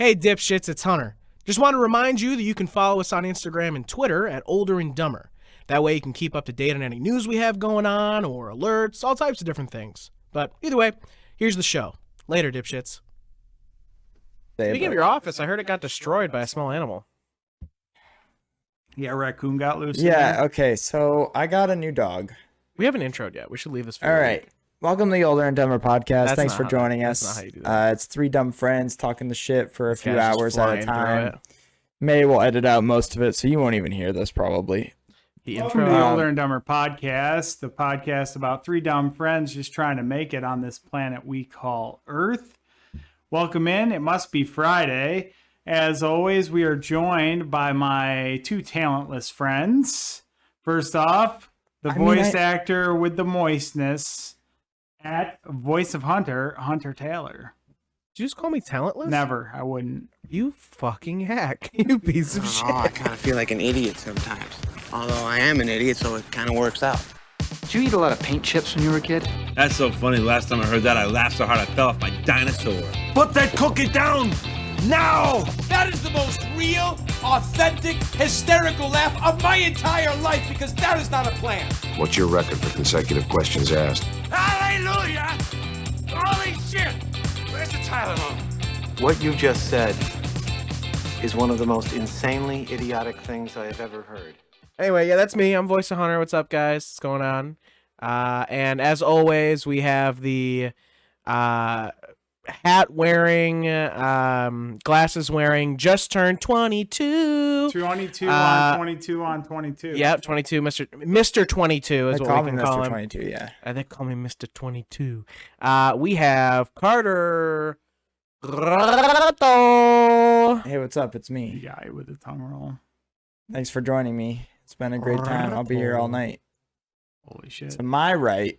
Hey dipshits, it's Hunter. Just want to remind you that you can follow us on Instagram and Twitter at OlderNDumber. That way you can keep up to date on any news we have going on or alerts, all types of different things. But either way, here's the show. Later, dipshits. Speaking of your office, I heard it got destroyed by a small animal. Yeah, a raccoon got loose. Yeah, okay, so I got a new dog. We haven't introed yet. We should leave this for All a right. week. Welcome to the Older and Dumber podcast. That's Thanks not for how- joining that's us. not how you do that. It's three dumb friends talking the shit for a This few guy's just hours at flying a through time. it. May will edit out most of it, so you won't even hear this probably. The Welcome intro. to the Older and Dumber podcast, the podcast about three dumb friends just trying to make it on this planet we call Earth. Welcome in. It must be Friday. As always, we are joined by my two talentless friends. First off, the voice actor with the moistness at Voice of Hunter, Hunter Taylor. Did you just call me talentless? Never. I wouldn't. You fucking hack. You piece of shit. I kind of feel like an idiot sometimes. Although I am an idiot, so it kind of works out. Did you eat a lot of paint chips when you were a kid? That's so funny. Last time I heard that, I laughed so hard I fell off my dinosaur. Put that cookie down now! That is the most real, authentic, hysterical laugh of my entire life because that is not a plan. What's your record for consecutive questions asked? Hallelujah! Holy shit! Where's the Tylenol? What you just said is one of the most insanely idiotic things I have ever heard. Anyway, yeah, that's me. I'm Voice of Hunter. What's up, guys? What's going on? And as always, we have the hat-wearing, glasses-wearing, just turned 22. 22 on 22 on 22. Yep, 22, Mr. 22 is They what call we me can call Mr. him. 22, yeah. They call me Mr. 22. We have Carter Ruttle. Hey, what's up? It's The me. guy with the tongue roll. Thanks for joining me. It's been a great time. I'll be here all night. Holy shit. To my right,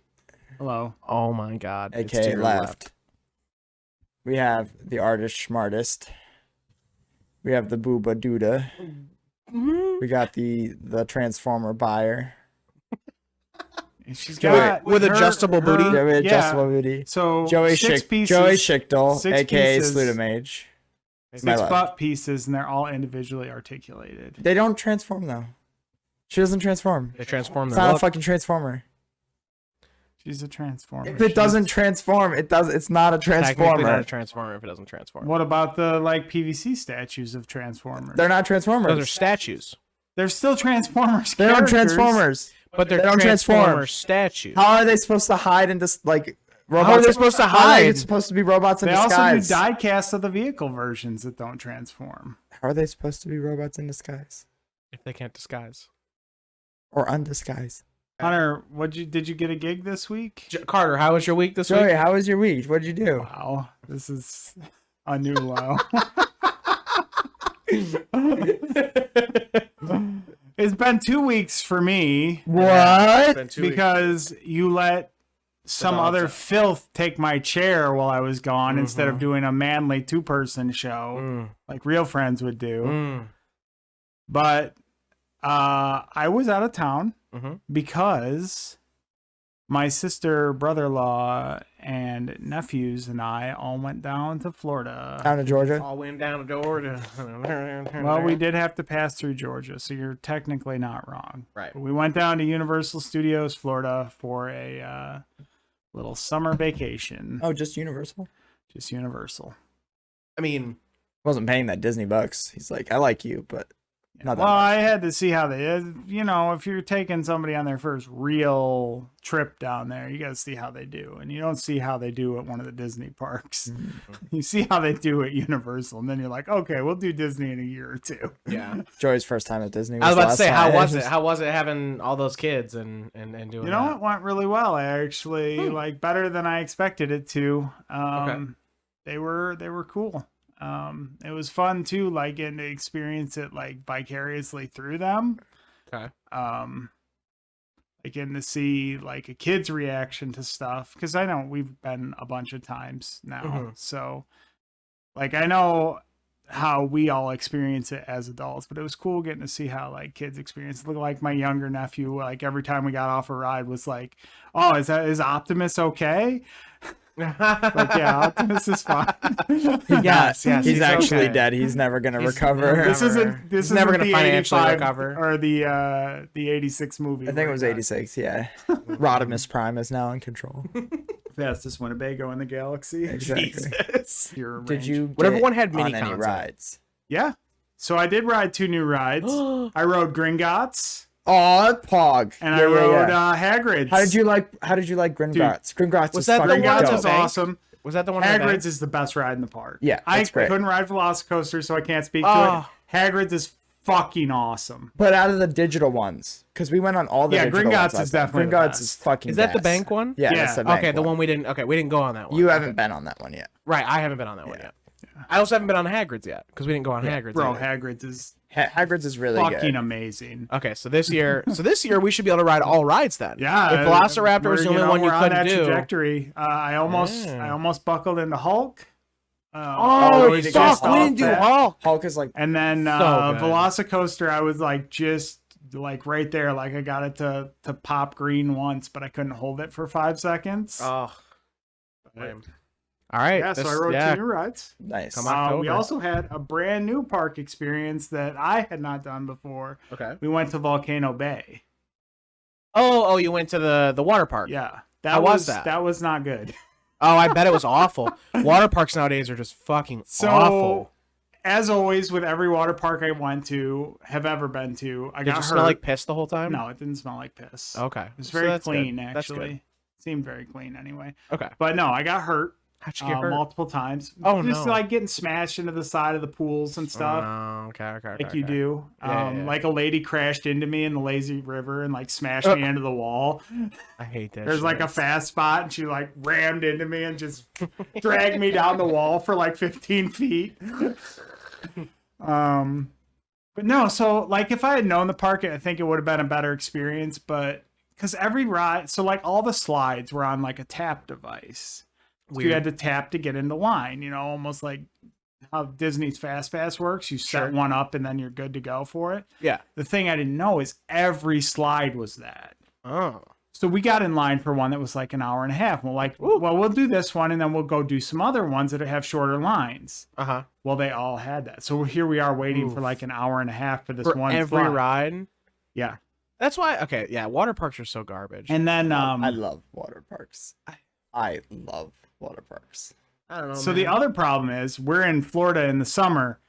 Hello. Oh my god. it's to aka your left, we have the artist smartest. We have the Booba Duda. We got the Transformer buyer. And she's Joey, got with adjustable booty? Joey Yeah. Adjustable Booty. So Joey six pieces, Joey Schichtel, six aka pieces. Slutamage. My six left. butt pieces, and they're all individually articulated. They don't transform though. She doesn't transform. They transform It's their not a look. fucking transformer. She's a transformer. If it doesn't transform, it does. It's not a Technically transformer. not a transformer if it doesn't transform. What about the PVC statues of Transformers? They're not transformers. Those are statues. They're still Transformers. They don't characters. transformers. But they're They don't Transformer transform. statues. How are they supposed to hide in this robots? How are they supposed to How are they hide? supposed to be robots in They also do disguise? die casts of the vehicle versions that don't transform. How are they supposed to be robots in disguise If they can't disguise. or undisguised? Hunter, did you get a gig this week? Carter, how was your week this Joey, week? how was your week? What did you do? Wow, this is a new low. It's been 2 weeks for me What? because you let some dogs other out. filth take my chair while I was gone instead of doing a manly 2-person show Mm, like real friends would do. mm, But I was out of town mhm. because my sister, brother-in-law, and nephews and I all went down to Florida. Down to Georgia. All went down the door to. Well, we did have to pass through Georgia, so you're technically not wrong. Right. But we went down to Universal Studios, Florida for a little summer vacation. Oh, just Universal. Just Universal. I mean, Wasn't paying that Disney bucks. He's like, I like you, but not that Well, much. I had to see how they, if you're taking somebody on their first real trip down there, you got to see how they do. And you don't see how they do at one of the Disney parks. You see how they do at Universal, and then you're like, okay, we'll do Disney in a year or two. yeah. Joey's first time at Disney. I was about to last say, how time. was it? How was it having all those kids and doing You know, that? it went really well. I actually like better than I expected it to. Okay. They were cool. It was fun too, like getting to experience it like vicariously through them. Okay. Like getting to see like a kid's reaction to stuff, because I know we've been a bunch of times now, Mhm. so like I know how we all experience it as adults, but it was cool getting to see how like kids experience it. Look, like my younger nephew, like every time we got off a ride was like, oh, is Optimus okay? Like, yeah, Optimus is fine. Yes, He's actually okay. dead. He's never gonna recover. This isn't never gonna the financially 85 recover. or the 86 movie. I think it was 86. Yeah, Rodimus Prime is now in control. Fastest Winnebago in the galaxy. Exactly. Jesus. Pure Did range. you? Whatever get one had mini on any cons in it. rides? Yeah. So I did ride 2 new rides. I rode Gringotts Oh, Pog. and Yeah, I rode yeah. Hagrid's. How did you like Gringotts? Gringotts was is that the fucking one Gringotts at dope. is the bank? awesome. Was that the one? in the bank? Hagrid's is the best ride in the park. Yeah, I that's great. couldn't ride Velocicoaster, so I can't speak to Oh. it. Hagrid's is fucking awesome. But out of the digital ones, because we went on all the Yeah, digital Gringotts ones. is definitely the Gringotts best. is fucking. Is that the gas. bank one? Yeah, Yeah. that's the bank Okay, the one. one we didn't. Okay, we didn't go on that one. You haven't been on that one yet. Right, I haven't been on that one yet. I also haven't been on Hagrid's yet because we didn't go on Hagrid's. Bro, either. Hagrid's is Hagrid's is really fucking good. amazing. Okay, so this year we should be able to ride all rides then. Yeah, If Velociraptor was the only one you we're on couldn't that do. trajectory. I almost buckled into Hulk. Oh, we just fuck, we off didn't do that. Hulk. Hulk is like And then good. Velocicoaster, I was like just like right there, like I got it to pop green once, but I couldn't hold it for 5 seconds. Oh, lame. All right. yeah, so I rode 2 new rides. nice. Come on. We October. also had a brand new park experience that I had not done before. Okay. We went to Volcano Bay. Oh, you went to the water park. Yeah, How was that? That was not good. Oh, I bet it was awful. Water parks nowadays are just fucking So, awful. as always, with every water park I went to, have ever been to, I Did got you hurt. smell like piss the whole time? No, it didn't smell like piss. Okay. It was So very that's clean, good. That's actually. good. Seemed very clean anyway. Okay. But no, I got hurt. How'd you get hurt? Multiple times. Oh, just no. like getting smashed into the side of the pools and stuff. Oh, okay. Like you do. Yeah. Like a lady crashed into me in the lazy river and like smashed me into the wall. I hate that. There's like a fast spot and she like rammed into me and just dragged me down the wall for like 15 feet. But no, so like if I had known the park, I think it would have been a better experience. But because every ride, so like all the slides were on like a tap device. So you had to tap to get into line, almost like how Disney's Fast Pass works. You set one up and then you're good to go for it. Yeah. The thing I didn't know is every slide was that. Oh. So we got in line for one that was like an hour and a half. We're like, well, we'll do this one and then we'll go do some other ones that have shorter lines. Uh-huh. Well, they all had that. So here we are waiting for like an hour and a half for this For one every slide. ride. Yeah. That's why. Okay. Yeah. Water parks are so garbage. And then I love water parks. I love water parks. I don't know. so man. the other problem is we're in Florida in the summer.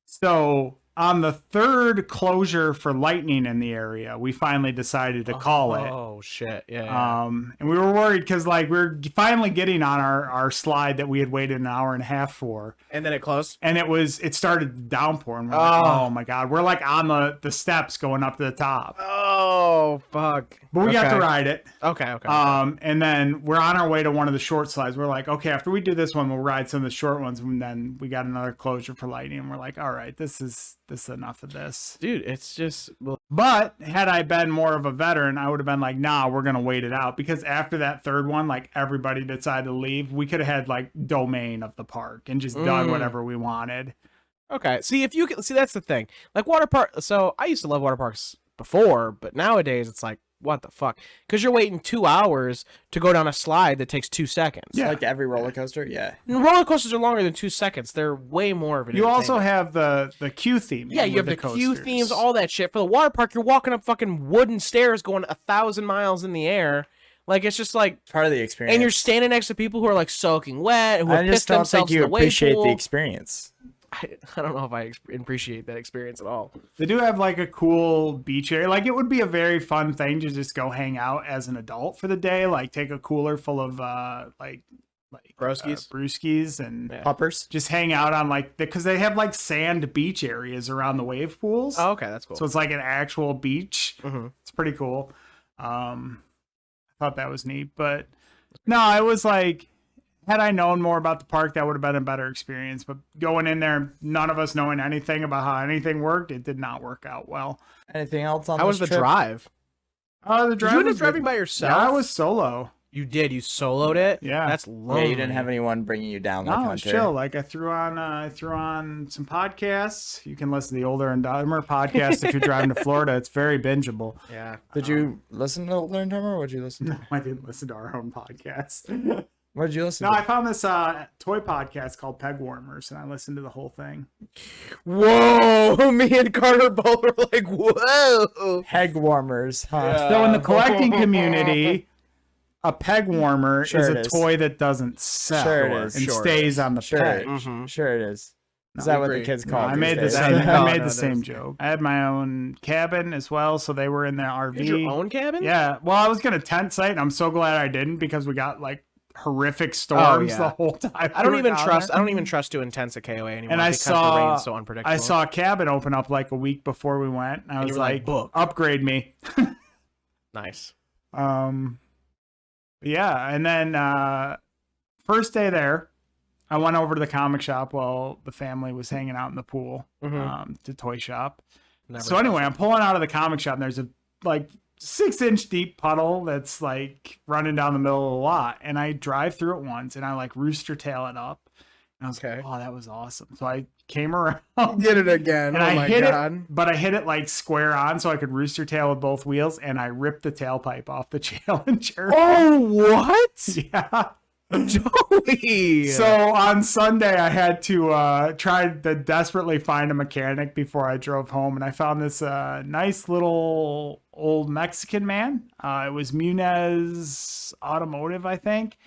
So on the third closure for lightning in the area, we finally decided to call it. Oh shit. Yeah. And we were worried because like we're finally getting on our slide that we had waited an hour and a half for. And then it closed. And it started to downpour. And we're like, oh my God. We're like on the steps going up to the top. Oh fuck. But we got to ride it. Okay. And then we're on our way to one of the short slides. We're like, okay, after we do this one, we'll ride some of the short ones. And then we got another closure for lightning. And we're like, all right, this is enough of this. Dude, it's just. Well, But had I been more of a veteran, I would have been like, nah, we're going to wait it out. Because after that third one, like everybody decided to leave. We could have had like domain of the park and just done whatever we wanted. okay. See, if you can see, that's the thing. Like water park. So I used to love water parks before, but nowadays it's like, what the fuck? Because you're waiting 2 hours to go down a slide that takes 2 seconds. Yeah. Like every roller coaster, yeah. And roller coasters are longer than 2 seconds. They're way more of an. You also entertainment. have the queue theme. Yeah, you have with the queue coasters. themes, all that shit. For the water park, you're walking up fucking wooden stairs going 1,000 miles in the air. Like, it's just like. Part of the experience. And you're standing next to people who are like soaking wet, who I have just pissed don't themselves think you in the wave appreciate pool. the experience. I don't know if I appreciate that experience at all. They do have like a cool beach area. Like it would be a very fun thing to just go hang out as an adult for the day. Like take a cooler full of Broskies? brewskis and Poppers. just hang out on like because they have like sand beach areas around the wave pools. Oh, okay, that's cool. So it's like an actual beach. Mhm. It's pretty cool. I thought that was neat, but no, it was like had I known more about the park, that would have been a better experience. But going in there, none of us knowing anything about how anything worked, it did not work out well. Anything else on How was this the trip? drive? The Did drive you end up was driving good. by yourself? Yeah, I was solo. You did. You soloed it. Yeah. That's Yeah, lonely. you didn't have anyone bringing you down like No, it was Hunter. chill. Like I threw on some podcasts. You can listen to the Older and Dumber podcast if you're driving to Florida. It's very bingeable. Yeah. Did you listen to OlderNDumber or would you listen to? I didn't listen to our own podcast. What did you listen No, to? I found this toy podcast called Peg Warmers, and I listened to the whole thing. Whoa! Me and Carter both were like, whoa! Peg warmers, huh? So in the collecting community, a peg warmer Sure is it a is. toy that doesn't sell Sure it is. and Sure stays it on the Sure, peg. sure it is. Is No, that what the agree. kids No, call it? I made the these days? same. No, I made no, the it same is. joke. I had my own cabin as well, so they were in the RV. You had your own cabin? Yeah. Well, I was gonna tent site, and I'm so glad I didn't because we got like horrific storms yeah. the whole time. I don't even trust doing tents at KOA anymore And I because saw the rain's so unpredictable. I saw a cabin open up like a week before we went. And I you was were like, like, "Book." upgrade me. Nice. Yeah, and then first day there, I went over to the comic shop while the family was hanging out in the pool to toy shop. Never So anyway, I'm pulling out of the comic shop, and there's a like 6-inch deep puddle that's like running down the middle of the lot, and I drive through it once, and I like rooster tail it up, and I was Okay. like, "Oh, that was awesome!" So I came around. Did it again. And oh I my hit god. it, but I hit it like square on so I could rooster tail with both wheels, and I ripped the tailpipe off the Challenger. Oh, what? Yeah. Joey. So on Sunday, I had to try to desperately find a mechanic before I drove home, and I found this nice little old Mexican man. It was Munez Automotive, I think.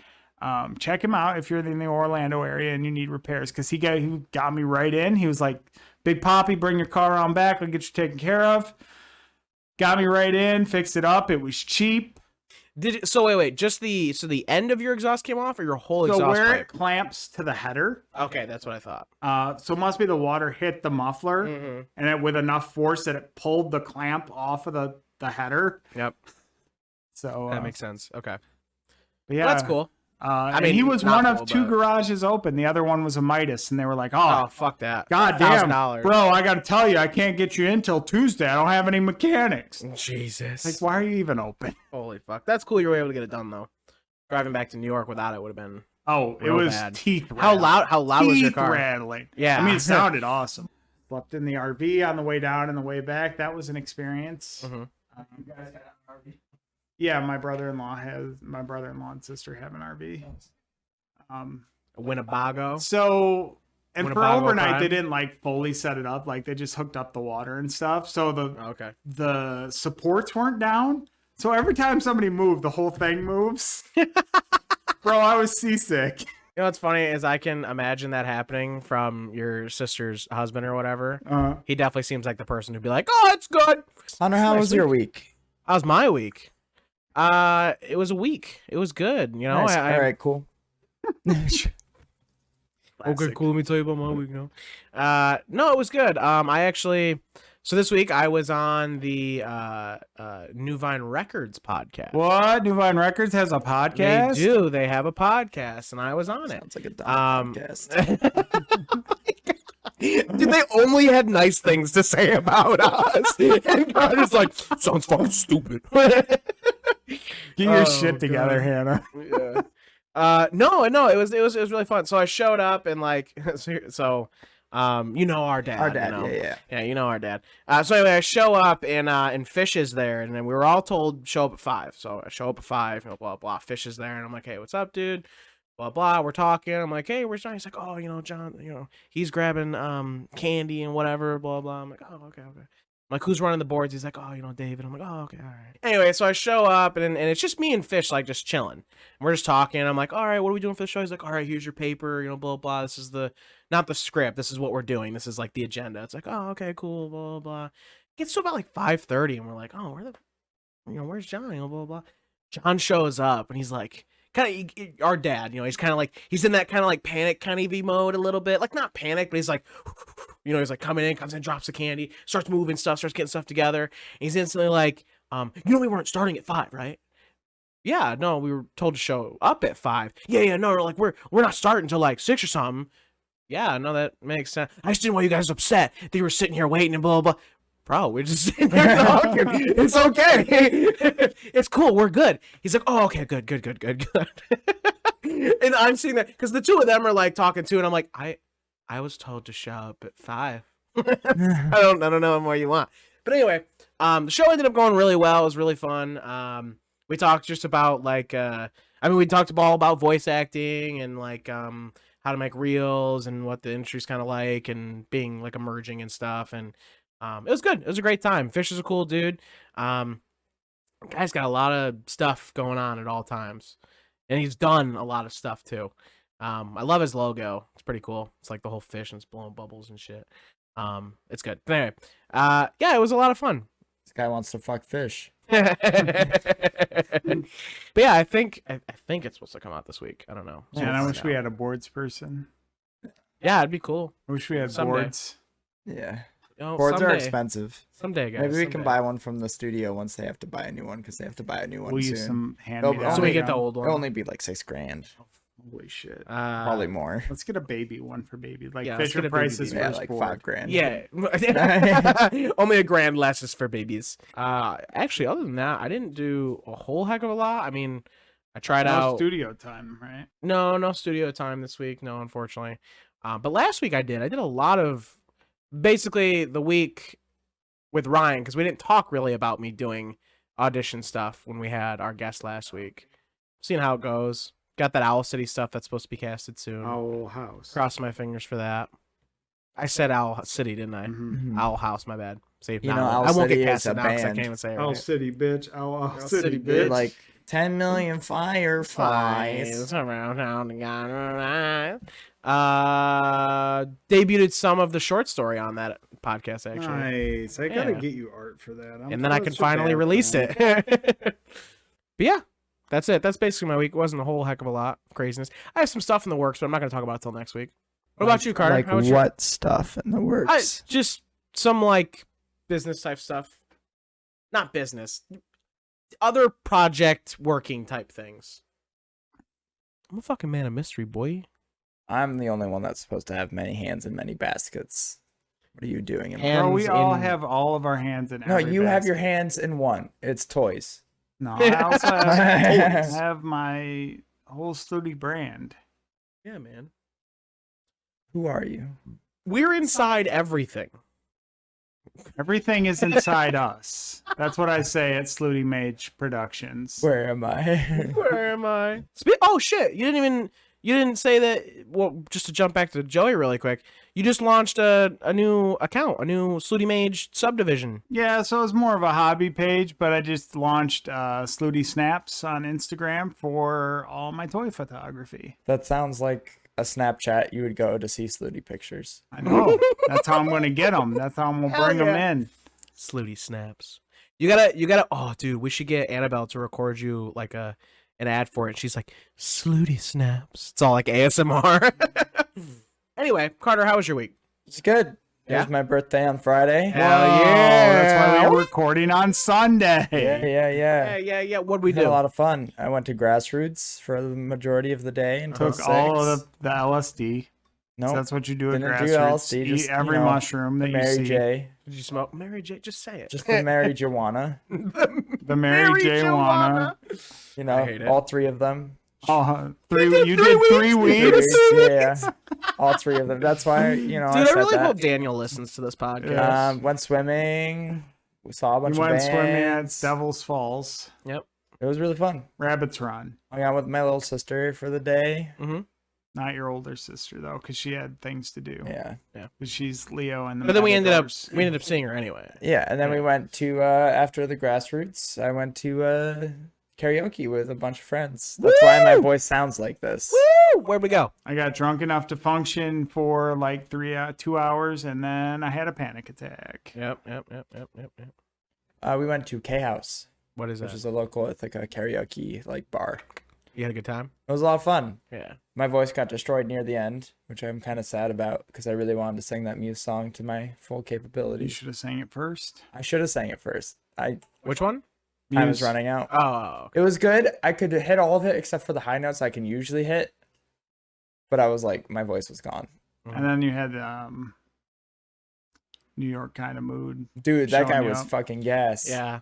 Check him out if you're in the Orlando area and you need repairs, because he got me right in. He was like, "Big Poppy, bring your car around back. I'll get you taken care of." Got me right in, fixed it up. It was cheap. Wait, just the end of your exhaust came off, or your whole So exhaust where pipe? it clamps to the header, Okay, that's what I thought. so it must be the water hit the muffler, Mm-hmm. and it with enough force that it pulled the clamp off of the header. Yep, So that makes sense. Okay, but yeah, well, that's cool. I mean, mean, he was not one of cool, 2 but- garages open. The other one was a Midas, and they were like, Oh, "Oh, fuck that. god damn, $1,000. bro! I got to tell you, I can't get you in till Tuesday. I don't have any mechanics." Jesus. Like, why are you even open? Holy fuck. That's cool you were able to get it done though. Driving back to New York without it would have been Oh, it Real was bad. teeth. How loud was your Teeth car? rattling. Yeah. I mean, it sounded awesome. Slept in the RV on the way down and the way back. That was an experience. Mhm. You guys got an RV? Yeah, my brother-in-law and sister have an RV. Winnebago. So, and for Winnebago overnight, Prime? they didn't like fully set it up. Like they just hooked up the water and stuff. So Okay. the supports weren't down. So every time somebody moved, the whole thing moves. Bro, I was seasick. You know what's funny is I can imagine that happening from your sister's husband or whatever. He definitely seems like the person who'd be like, "Oh, it's good." Hunter, how Nice was your week. week? How's my week? It was a week. It was good. You know, Nice. All right, cool. Okay, cool. Let me tell you about my week now. No, it was good. So this week I was on the New Vine Records podcast. What? New Vine Records has a podcast? They do. They have a podcast, and I was on it. Sounds like a dog podcast. Dude, they only had nice things to say about us. And Carter's like, sounds fucking stupid. Get your Oh, shit together, Hannah. Yeah. No, it was really fun. So I showed up and like, you know our dad. Our dad, you know? yeah. You know our dad. So anyway, I show up and Fish is there, and then we were all told show up at 5. So I show up at 5, you know, blah blah. Fish is there, and I'm like, hey, what's up, dude? Blah blah. We're talking. I'm like, hey, where's John? He's like, oh, you know, John, you know, he's grabbing candy and whatever. Blah blah. I'm like, oh, okay. I'm like, who's running the boards? He's like, oh, you know, David. I'm like, oh, okay, all right. Anyway, so I show up, and it's just me and Fish, like, just chilling. And we're just talking. I'm like, all right, what are we doing for the show? He's like, all right, here's your paper, you know, blah, blah. This is not the script. This is what we're doing. This is, like, the agenda. It's like, oh, okay, cool, blah, blah. Gets to about, like, 5:30, and we're like, oh, where's John? You know, blah, blah. John shows up, and he's like, kind of our dad, you know, he's kind of like, he's in that kind of like panic kind of mode a little bit, like not panic, but he's like, you know, he's like comes in, drops the candy, starts moving stuff, starts getting stuff together. And he's instantly like, you know, we weren't starting at 5, right? Yeah, no, we were told to show up at 5. Yeah, no, like we're not starting until like 6 or something. Yeah, no, that makes sense. I just didn't want you guys upset that you were sitting here waiting and blah, blah, blah. Bro, we're just sitting there talking. It's okay. It's cool. We're good. He's like, oh, okay, good. And I'm sitting there because the two of them are like talking too, and I'm like, I was told to show up at 5. I don't know more you want. But anyway, the show ended up going really well. It was really fun. We talked just about like I mean, we talked all about voice acting and like how to make reels and what the industry's kind of like and being like emerging and stuff. And it was good. It was a great time. Fish is a cool dude. Guy's got a lot of stuff going on at all times, and he's done a lot of stuff too. I love his logo. It's pretty cool. It's like the whole fish and it's blowing bubbles and shit. It's good. But anyway, yeah, it was a lot of fun. This guy wants to fuck fish. But yeah, I think it's supposed to come out this week. I don't know. Man, I wish we had a boards person. Yeah, it'd be cool. I wish we had Someday. boards. Yeah. Oh, Boards are someday. expensive. Someday, guys. Maybe we can someday. buy one from the studio once they have to buy a new one, because they have to buy a new one We'll soon. use some hand Oh, me so So we get the old one. It'll only be like $6,000. Holy shit. Probably more. Let's get a baby one for baby. Like Yeah, let's Fisher get a baby Price's baby. Yeah, first like board. $5,000. Yeah. Only $1,000 less is for babies. Actually, other than that, I didn't do a whole heck of a lot. I mean, I tried No out. studio time, right? No studio time this week. No, unfortunately. But last week I did. I did a lot of basically the week with Ryan, because we didn't talk really about me doing audition stuff when we had our guest last week. Seeing how it goes. Got that Owl City stuff that's supposed to be casted soon. Owl House. Cross my fingers for that. I said Owl City, didn't I? Mhm. Owl House, my bad. See, You know, now Owl I won't City get is a casted now because I band. can't even say it Owl right. City, bitch. Owl City, City, bitch. bitch. Like 10 million fireflies. Flies around town again. Debuted some of the short story on that podcast, actually. Nice. I gotta Yeah. get you art for that. I'm And then I can such a bad finally release fan. it. But yeah, that's it. That's basically my week. It wasn't a whole heck of a lot of craziness. I have some stuff in the works, but I'm not going to talk about it till next week. What about you, Carter? Like How was what stuff in the works? just some like business type stuff. Not business. Other project working type things. I'm a fucking man of mystery, boy. I'm the only one that's supposed to have many hands and many baskets. What are you doing? Bro, we Hands all in- have all of our hands in No, every you have your basket. hands in one. It's toys. No, I also have my whole Slutty brand. Yeah, man. Who are you? We're inside everything. Everything is inside us. That's what I say at Slutty Mage Productions. Where am I? Where am I? Oh shit! You didn't say that. Well, just to jump back to Joey really quick, you just launched a new account, a new Slutty Mage subdivision. Yeah, so it's more of a hobby page, but I just launched Slutty Snaps on Instagram for all my toy photography. That sounds like a Snapchat you would go to see Slutty pictures. I know. That's how I'm going to get them. That's how I'm going to Hell bring them yeah. in. Slutty snaps. You gotta. Oh, dude, we should get Annabelle to record you like an ad for it. She's like Slutty snaps. It's all like ASMR. Anyway, Carter, how was your week? It's good. It Yeah? was my birthday on Friday. Hell Whoa, yeah! That's why we're recording on Sunday. Yeah. What'd we Had a do? lot of fun. I went to Grassroots for the majority of the day until Took 6. all of the LSD. Nope. So that's what you do at Didn't do Grassroots. LSD, Eat just, every you know, mushroom that you Mary see. J. Did you smoke Mary J? Just say it. Just the Mary Joanna. The Mary J. Wanna. You I know, hate it. all 3 of them. Oh, did you did 3 weeks? Yeah, all 3 of them. That's why, you know, Dude, I said really that. hope Daniel listens to this podcast. Went swimming. We saw a bunch We of went bands. swimming at Devil's Falls. Yep. It was really fun. Rabbit's Run. Hung out with my little sister for the day. Mm-hmm. Not your older sister, though, because she had things to do. Yeah. Because she's Leo and the But then we ended up Matadors. seeing her anyway. Yeah, and then we went to after the Grassroots. I went to karaoke with a bunch of friends. That's why my voice sounds like this. Woo! Where'd we go? I got drunk enough to function for like 2 hours, and then I had a panic attack. Yep. We went to K House, What is which that? is a local Ithaca karaoke like bar. You had a good time? It was a lot of fun. Yeah. My voice got destroyed near the end, which I'm kind of sad about because I really wanted to sing that Muse song to my full You capabilities. should have sang it first. I should have sang it first. Which one? Time was Muse. running out. Oh, okay. It was good. I could hit all of it except for the high notes I can usually hit. But I was like, my voice was gone. And then you had New York kind of mood. Dude, that guy Showing you was up. fucking gas. Yeah.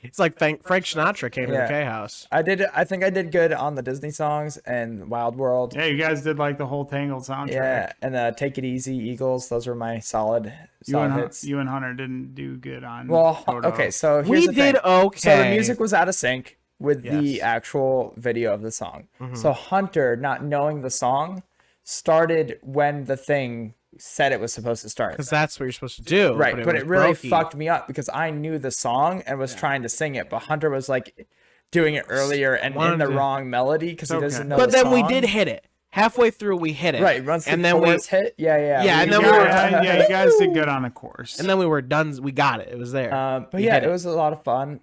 It's like Frank Sinatra came to the Yeah. K House. I think I did good on the Disney songs and Wild World. Yeah, you guys did like the whole Tangled soundtrack. Yeah, and Take It Easy, Eagles. Those were my solid You and, hits. Hunter didn't do good on. Well, Toto. okay, so here's We the thing. did okay. So the music was out of sync. with the Yes. actual video of the song. So Hunter, not knowing the song, started when the thing said it was supposed to start. Because that's what you're supposed to do. Right, but was it really brokey. fucked me up because I knew the song and was trying to sing it, but Hunter was like doing it earlier and in the wrong melody because he doesn't know But the then we song. did hit it. Halfway through, we hit it. Right, once and the then chorus hit, yeah. and then You we were guys- yeah, you guys did good on the course. and then we were done. We got it. It was there. but We yeah, hit it was a lot of fun.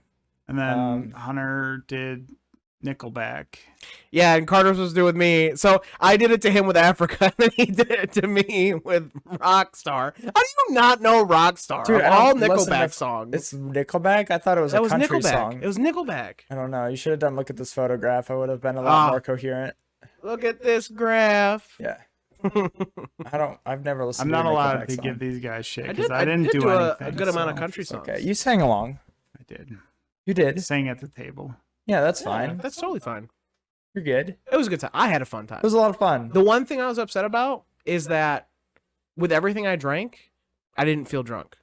And then Hunter did Nickelback. Yeah, and Carter's was doing with me. So I did it to him with Africa, and then he did it to me with Rockstar. How do you not know Rockstar? Dude, Of I all don't listen Nickelback to- songs. It's Nickelback? I thought it was That a was country Nickelback. song. It was Nickelback. I don't know. You should have done Look at This Photograph. I would have been a lot more coherent. Look at this graph. Yeah. I've never listened I'm to not a allowed Nickelback to song. give these guys shit I because did, I didn't do a anything. good amount of so country songs. Okay, you sang along. I did. You did. Sang at the table. Yeah, that's fine. That's totally fine. You're good. It was a good time. I had a fun time. It was a lot of fun. The one thing I was upset about is that with everything I drank, I didn't feel drunk.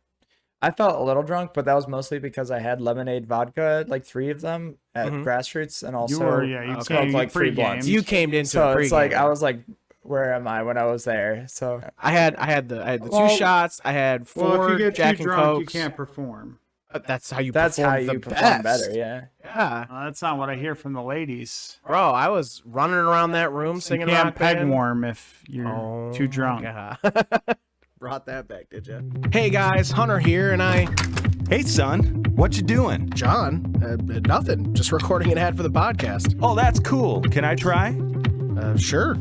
I felt a little drunk, but that was mostly because I had lemonade vodka, like 3 of them at Grassroots, and also You smoked like 3 pre-gamed. blunts. You came into So it it's like pregame. I was like, where am I when I was there? So I had the Well- 2 shots. I had 4 Well, if you get Jack too and drunk, Cokes. you can't perform. That's how you that's perform how the you perform best. better. Yeah. Yeah. That's not what I hear from the ladies. Bro, I was running around that room You singing can't Rock peg Band. warm if you're too drunk. God. Brought that back, did you? Hey guys, Hunter here, and Hey, son, what you doing? John, nothing. Just recording an ad for the podcast. Oh, that's cool. Can I try? Sure.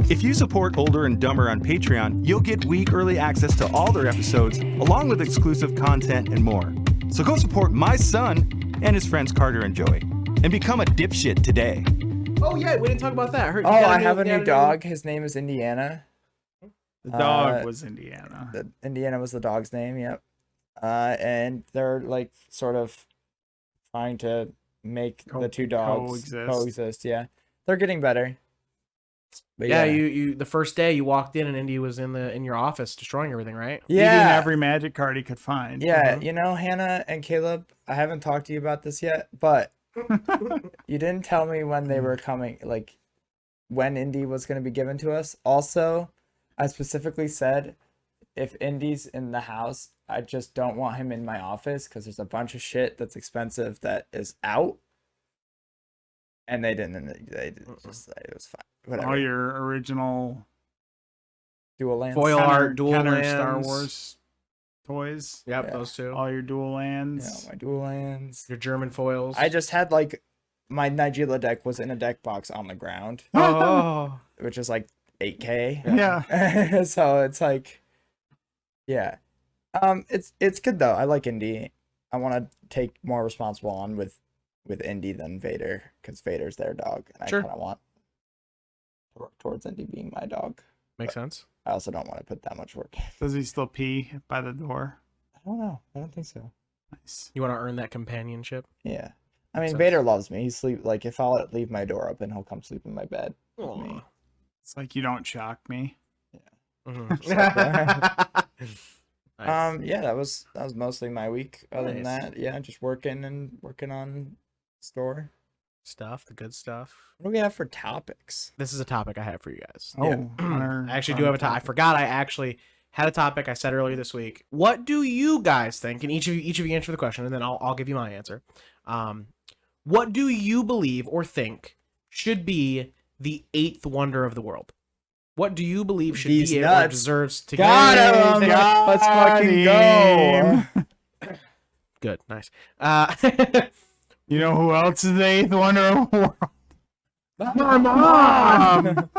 If you support Older and Dumber on Patreon, you'll get week early access to all their episodes, along with exclusive content and more. So go support my son and his friends Carter and Joey, and become a dipshit today. Oh yeah, we didn't talk about that. I heard Oh, you got I have a you got new dog. His name is Indiana. The dog was Indiana. Indiana was the dog's name. Yep. And they're like sort of trying to make the 2 dogs coexist. Yeah, they're getting better. But Yeah, you the first day you walked in and Indy was in your office destroying everything, right? Eating Yeah. every magic card he could find. Yeah, you know, Hannah and Caleb, I haven't talked to you about this yet, but you didn't tell me when they were coming, like when Indy was going to be given to us. Also, I specifically said if Indy's in the house, I just don't want him in my office because there's a bunch of shit that's expensive that is out. And they didn't. They just it was fine. Whatever. All your original Dual lands. Foil art, dual Kenner lands. Star Wars toys. Yep, Yeah. those 2. All your dual Yeah, lands. my dual lands. Your German foils. I just had like my Nigella deck was in a deck box on the ground, Oh. which is like 8K. Yeah. So it's like, yeah, it's good though. I like Indy. I want to take more responsible on with Indy than Vader because Vader's their dog, and Sure. I kind of want to work towards Indy being my dog. Makes sense. I also don't want to put that much work. Does he still pee by the door? I don't know. I don't think so. Nice. You want to earn that companionship? Yeah. I mean, Makes Vader loves me. He sleep like if I'll leave my door open, he'll come sleep in my bed. with Aw. me. It's like you don't shock me. Nice. Yeah, that was mostly my week. Other than Nice. that, yeah, just working on store. Stuff, the good stuff. What do we have for topics? This is a topic I have for you guys. Oh, Hunter, I actually do have a topic. I forgot I actually had a topic I said earlier this week. What do you guys think? And each of you answer the question, and then I'll give you my answer. What do you believe or think should be the 8th wonder of the world? What do you believe should These be it or nuts. deserves to Got get? him! Let's fucking go! Good, nice. You know who else is the 8th wonder of the world? My mom!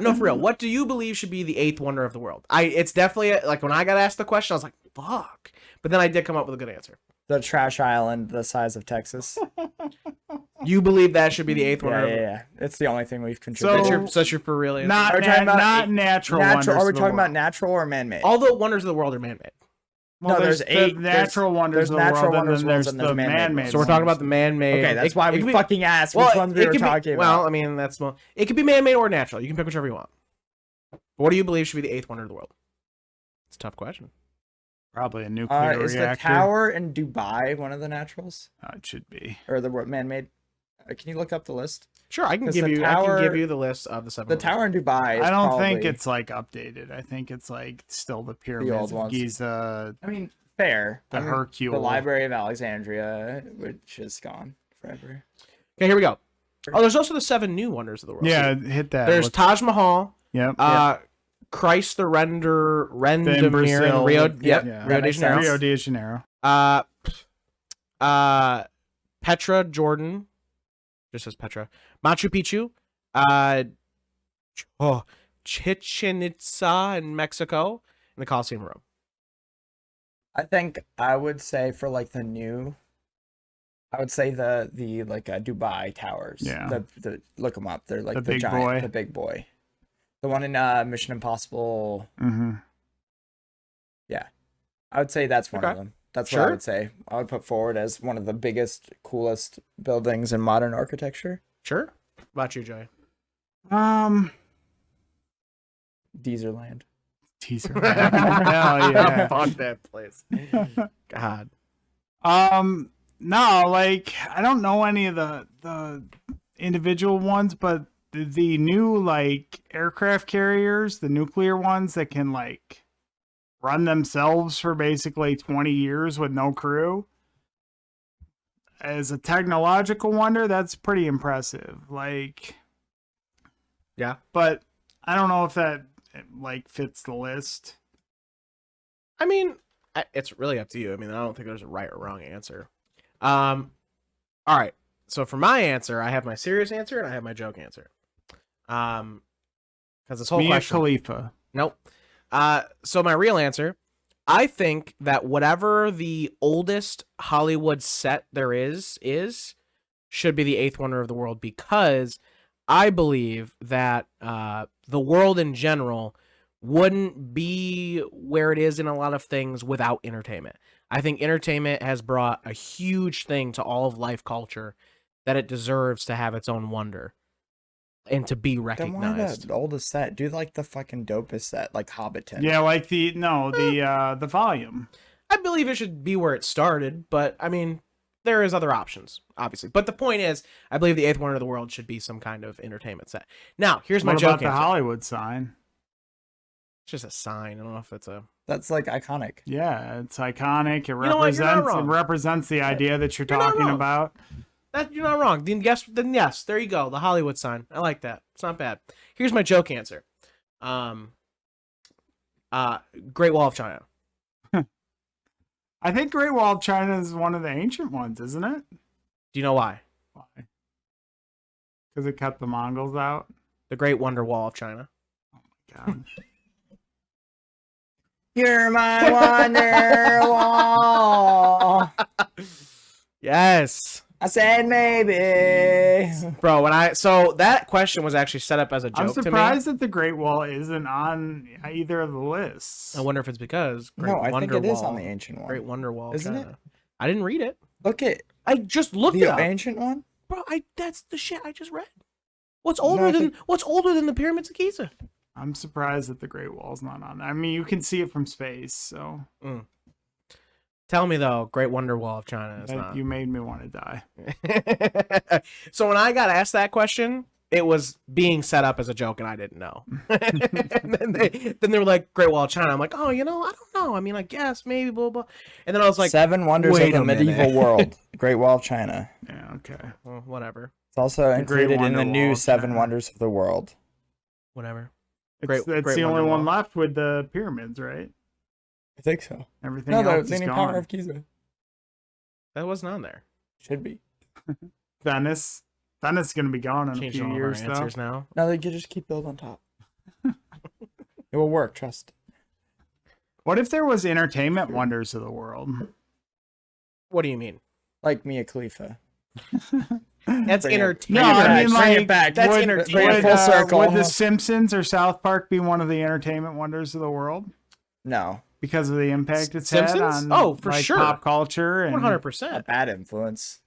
No, for real. What do you believe should be the 8th wonder of the world? It's definitely like when I got asked the question, I was like, "Fuck!" But then I did come up with a good answer. The trash island the size of Texas. You believe that should be the 8th wonder? Yeah. It's the only thing we've contributed. Such your for real answer. Not, Are we talking about not natural wonders Are we of the talking about world. natural or man-made? All the wonders of the world are man-made. Well, No, there's the 8. natural wonders there's of the natural world, wonders and then there's and the man-made man-made. ones. So we're talking about the man-made. Okay, that's why we could be- fucking asked which ones we it were could be- talking Well, about. I mean, that's well, it could be man-made or natural. You can pick whichever you want. What do you believe should be the 8th wonder of the world? It's a tough question. Probably a nuclear Is the reactor. tower in Dubai one of the naturals It should be. or the man-made? Can you look up the list? Sure, I can 'Cause give the you. I tower- can give you the list of the 7. The tower in Dubai. Is I don't probably, think it's like updated. I think it's like still the pyramids old of ones. Giza. I mean, fair. The I mean, Hercule. The Library of Alexandria, which is gone forever. Okay, here we go. Oh, there's also the 7 new wonders of the world. Yeah, See, hit that. there's Taj Mahal. Yep. Christ the Rendemir in Brazil. Rio. Yep. Yep. Yeah. Rio de Janeiro. Rio de Janeiro. Petra, Jordan. Just says Petra. Machu Picchu. Chichen Itza in Mexico. And the Colosseum in Rome. I think I would say for like the new, I would say the like Dubai towers. Yeah. The look them up. They're like The the big giant, boy. the big boy, the one in Mission Impossible. Mm-hmm. Yeah, I would say that's one of Okay. them. That's what I Sure. would say. I would put forward as one of the biggest, coolest buildings in modern architecture. Sure. What about you, Joey? Deezerland. Teaser. Hell yeah. Fuck that place. God. No, like I don't know any of the individual ones, but the new like aircraft carriers, the nuclear ones that can like run themselves for basically 20 years with no crew. As a technological wonder, that's pretty impressive. Like, Yeah. but I don't know if that like fits the list. I mean, it's really up to you. I mean, I don't think there's a right or wrong answer. All right. So for my answer, I have my serious answer and I have my joke answer. Because this whole Mia question. Khalifa. Nope. So my real answer, I think that whatever the oldest Hollywood set there is should be the 8th wonder of the world, because I believe that the world in general wouldn't be where it is in a lot of things without entertainment. I think entertainment has brought a huge thing to all of life culture that it deserves to have its own wonder and to be Then why recognized. the oldest set? Do like the fucking dopest set, like Hobbiton. Yeah, like the volume. I believe it should be where it started, but I mean, there is other options, obviously. But the point is, I believe the 8th wonder of the world should be some kind of entertainment set. Now, here's my What joke about the answer. Hollywood sign? It's just a sign. I don't know if it's a. That's like iconic. Yeah, it's iconic. It know what? You're not represents wrong. the idea that you're You're not talking wrong. about. That you're not wrong. Then yes, there you go. The Hollywood sign. I like that. It's not bad. Here's my joke answer. Great Wall of China. I think Great Wall of China is one of the ancient ones, isn't it? Do you know why? Why? Because it cut the Mongols out. The Great Wonder Wall of China. God. You're my wonder wall. Yes. I said maybe. Bro, so that question was actually set up as a joke I'm to me. surprised that the Great Wall isn't on either of the lists. I wonder if it's because Great No, I Wonder think it is Wall, on the ancient one. Great Wonder Wall, of Isn't China. it? I didn't read it. Look at I just looked it the up, ancient one. bro. That's the shit I just read. What's No, older I than think- what's older than the pyramids of Giza? I'm surprised that the Great Wall's not on. I mean, you can see it from space, so Tell me though, Great Wonder Wall of China is that not. you made me want to die. So when I got asked that question, it was being set up as a joke, and I didn't know. And then they were like, "Great Wall of China." I'm like, "Oh, I don't know. I mean, I guess maybe blah blah." And then I was like, 7 wonders wait of the a minute. medieval world. Great Wall of China. Yeah, okay. well, "Whatever, It's also The Great included in Wonder the Wall new of 7 China. wonders of the world. whatever." That's Great the only Wonder one Wall. left with the pyramids, right? I think so. Everything No, the else is Leaning gone. Tower of Giza. That wasn't on there. Should be. Venice is going to be gone in a Changing few all of our years, though. answers now. No, they could just keep building on top. It will work, trust. What if there was entertainment wonders of the world? What do you mean? Like Mia Khalifa. That's Bring it- entertainment. No, I mean, Bring like, it back. that's Would- entertainment. bring it full circle. Would The Simpsons or South Park be one of the entertainment wonders of the world No, because of the impact it's Simpsons? had on Oh, for like, sure. pop culture and 100%. a bad influence.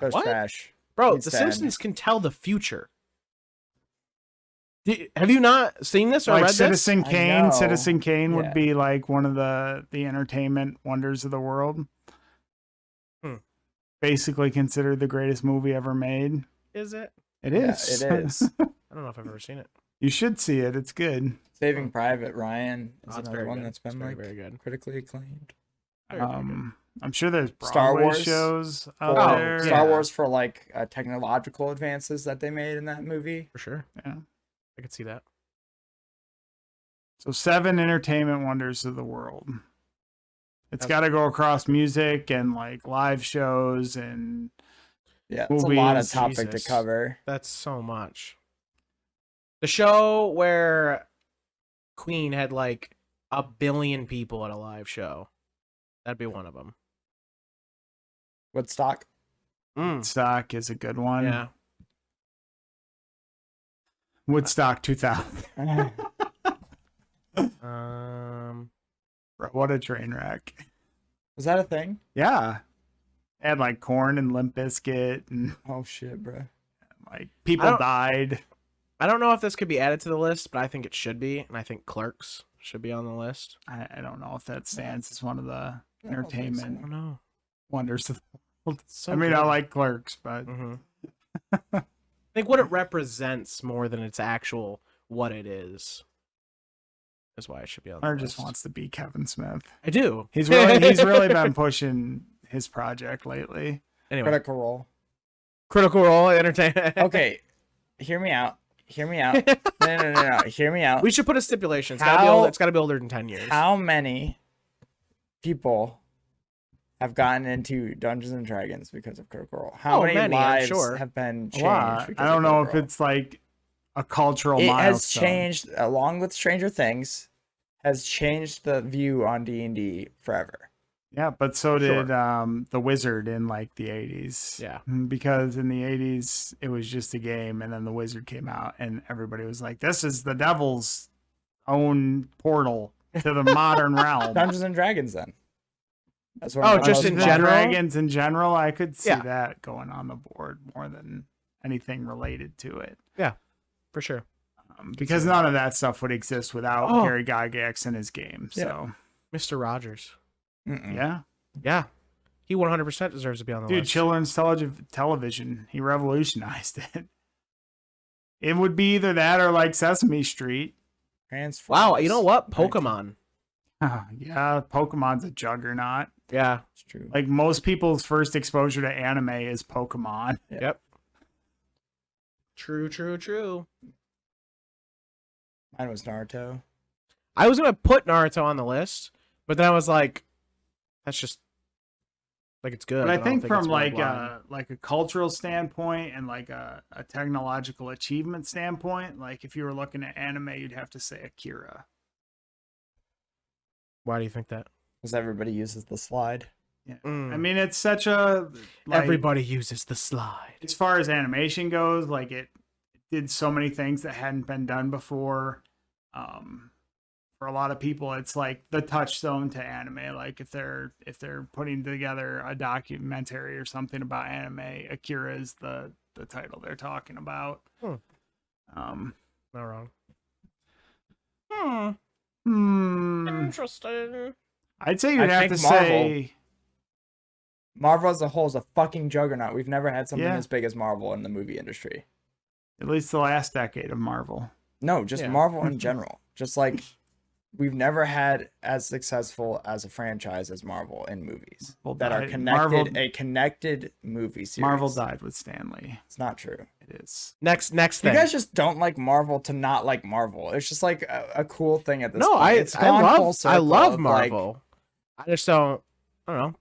Show's What? trash. Bro, It's The bad. Simpsons can tell the future. Have you not seen this or Like read Citizen I Kane. know. Citizen Kane would Yeah. be like one of the entertainment wonders of the world. Basically considered the greatest movie ever made. this? Is it? It Yeah, is. it is. I don't know if I've ever seen it. You should see it. It's good. Saving Private Ryan is Oh, it's another very one good. that's been It's very, like very good. critically acclaimed. Very, very good. I'm sure there's Broadway Star Wars shows out For, there. Star Wars for like technological advances that they made in that movie. For sure. Yeah. I could see that. So 7 entertainment wonders of the world. It's That's- got to go across music and like live shows and Yeah, it's a lot of Movies, topic Jesus. to cover. That's so much. The show where Queen had like 1 billion people at a live show. That'd be one of them. Woodstock. Woodstock is a good one. Yeah. Woodstock 2000. Bro, what a train wreck. Was that a thing? Yeah. Had like Korn and Limp Bizkit and Oh shit, bro. like people died. I don't know if this could be added to the list, but I think it should be, and I think Clerks should be on the list. I don't know if that stands as one of the I don't entertainment I don't know. wonders of the world. So I mean, I good. like Clerks, but I think what it represents more than its actual what it is why it should be on the Or list. just wants to be Kevin Smith. I do. He's really been pushing his project lately. Anyway, Critical Role. Critical Role, entertainment. Okay, hear me out. Hear me out. No. Hear me out. We should put a stipulation. It's How- got to be older than 10 years. How many people have gotten into Dungeons and Dragons because of Critical Role? How Oh, many many, I'm lives sure. have been A changed? lot. because I of don't know if Critical Role? it's like a cultural It has milestone. changed, along with Stranger Things, has changed the view on D&D forever. Yeah, but so Sure. did The Wizard in like the 80s. Yeah. Because in the 80s, it was just a game, and then The Wizard came out, and everybody was like, this is the devil's own portal to the modern realm. Dungeons and Dragons, then. That's what Oh, I'm just talking in about. general? Dragons in general, I could see Yeah. that going on the board more than anything related to it. For sure. Because none of that stuff would exist without Oh. Gary Gygax and his game. Yeah. So, Mr. Rogers. Mm-mm. yeah. Yeah. He 100% deserves to be on the Dude, list. children's television, he revolutionized it. It would be either that or like Sesame Street. Transformers. Wow, you know what? Pokemon. Yeah, Pokemon's a juggernaut. Yeah. It's true. Like most people's first exposure to anime is Pokemon. Yep. True. Mine was Naruto. I was going to put Naruto on the list, but then I was like, that's just, like, it's good. But I don't think from it's like worldwide. a cultural standpoint and like a technological achievement standpoint, like if you were looking at anime, you'd have to say Akira. Why do you think that? Because everybody uses the slide. Yeah. Mm. I mean, it's such a like, Everybody uses the slide. as far as animation goes, like it did so many things that hadn't been done before. For a lot of people, it's like the touchstone to anime. Like if they're putting together a documentary or something about anime, Akira is the title they're talking about. Not wrong. Interesting. I'd say you'd I have to think Marvel- say Marvel as a whole is a fucking juggernaut. We've never had something Yeah. as big as Marvel in the movie industry. at least the last decade of Marvel. No, just Yeah. Marvel in general. Just like we've never had as successful as a franchise as Marvel in movies Marvel that are died- connected. Marvel- A connected movie series. Marvel died with Stan Lee. It's not true. It is. Next You thing. guys just don't like Marvel to not like Marvel. It's just like a cool thing at this No, point. It's I gone full love circle of of, like, Marvel. I just don't know.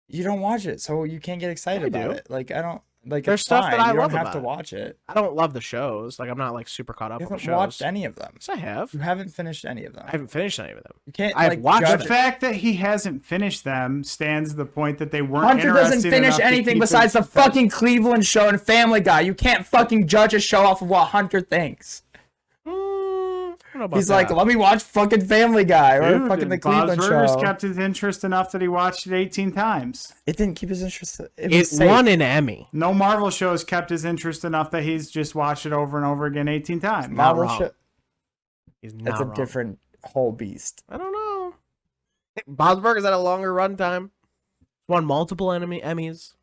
you don't watch it, so you can't get excited I about do. it. Like I don't like. There's it's stuff that fine. I you love don't have about to it. watch it. I don't love the shows. Like I'm not like super caught up You on the haven't shows. watched any of them. Yes, I have. You haven't finished any of them. I haven't finished any of them. You can't. I've like, watched judge The it. fact that he hasn't finished them stands the point that they weren't Hunter interested doesn't finish enough to anything keep besides him- the fucking Cleveland show and Family Guy. You can't fucking judge a show off of what Hunter thinks. don't know about He's like, that. let me watch fucking Family Guy or Dude, fucking the Bob's Cleveland Burgers Show. kept his interest enough that he watched it 18 times. It didn't keep his interest. It It was safe. won an Emmy. No Marvel shows kept his interest enough that he's just watched it over and over again 18 times. Marvel wrong. show. He's It's not a wrong. different whole beast. I don't know. Bob's Burgers had a longer runtime. Won multiple Emmys. It's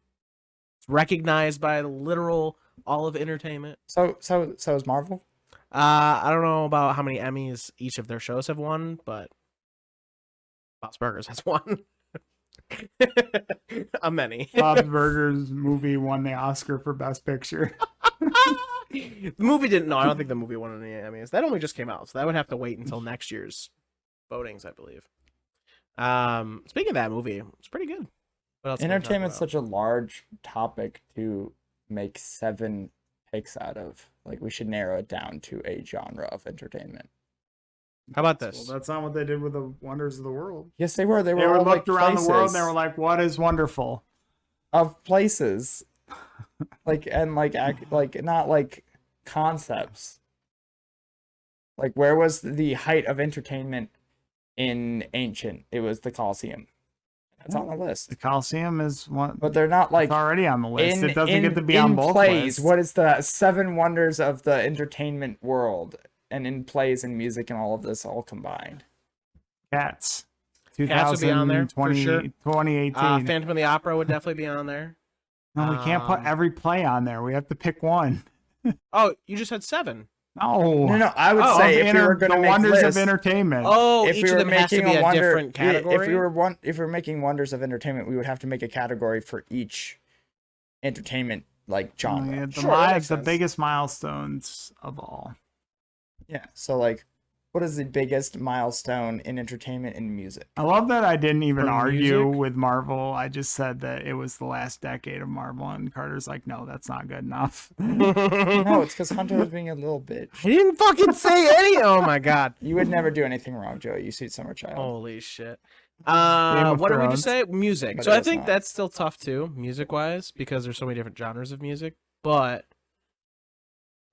recognized by the literal all of entertainment. So is Marvel. I don't know about how many Emmys each of their shows have won, but Bob's Burgers has won. A many. Bob's Burgers movie won the Oscar for Best Picture. The movie didn't. No, I don't think the movie won any Emmys. That only just came out, so that would have to wait until next year's votings, I believe. Speaking of that movie, it's pretty good. What else can we talk Entertainment's about? such a large topic to make 7 picks out of. Like, we should narrow it down to a genre of entertainment. How about Well, this? that's not what they did with the Wonders of the World. Yes, they were. They They were were all, looked like, around the world and they places were like, what is wonderful? of places, like not like concepts. Like, where was the height of entertainment in ancient? It was the Colosseum. That's on the list. The Coliseum is one. But they're not like It's already on the list. It doesn't get to be in on both plays. lists. What is the 7 wonders of the entertainment world? And in plays and music and all of this all combined. Cats. Cats would be on there, for 2020 sure. 2018. Phantom of the Opera would definitely be on there. No, we can't put every play on there. We have to pick one. Oh, you just had 7. No. No, I would Oh, say if we were going the to make wonders lists, of entertainment. Oh, if each we of were them has to making be a a wonder, different category. if we were making wonders of entertainment, we would have to make a category for each entertainment like genre. Yeah, Sure, that makes the sense. biggest milestones of all. Yeah. So like, what is the biggest milestone in entertainment and music? I love that I didn't even For argue music? with Marvel. I just said that it was the last decade of Marvel, and Carter's like, no, that's not good enough. No, it's because Hunter was being a little bitch. He didn't fucking say any. Oh my god. You would never do anything wrong, Joey. You sweet summer child. Holy shit. of What did we just Thrones. say? Music. But So it I was think not. that's still tough too, music wise, because there's so many different genres of music. But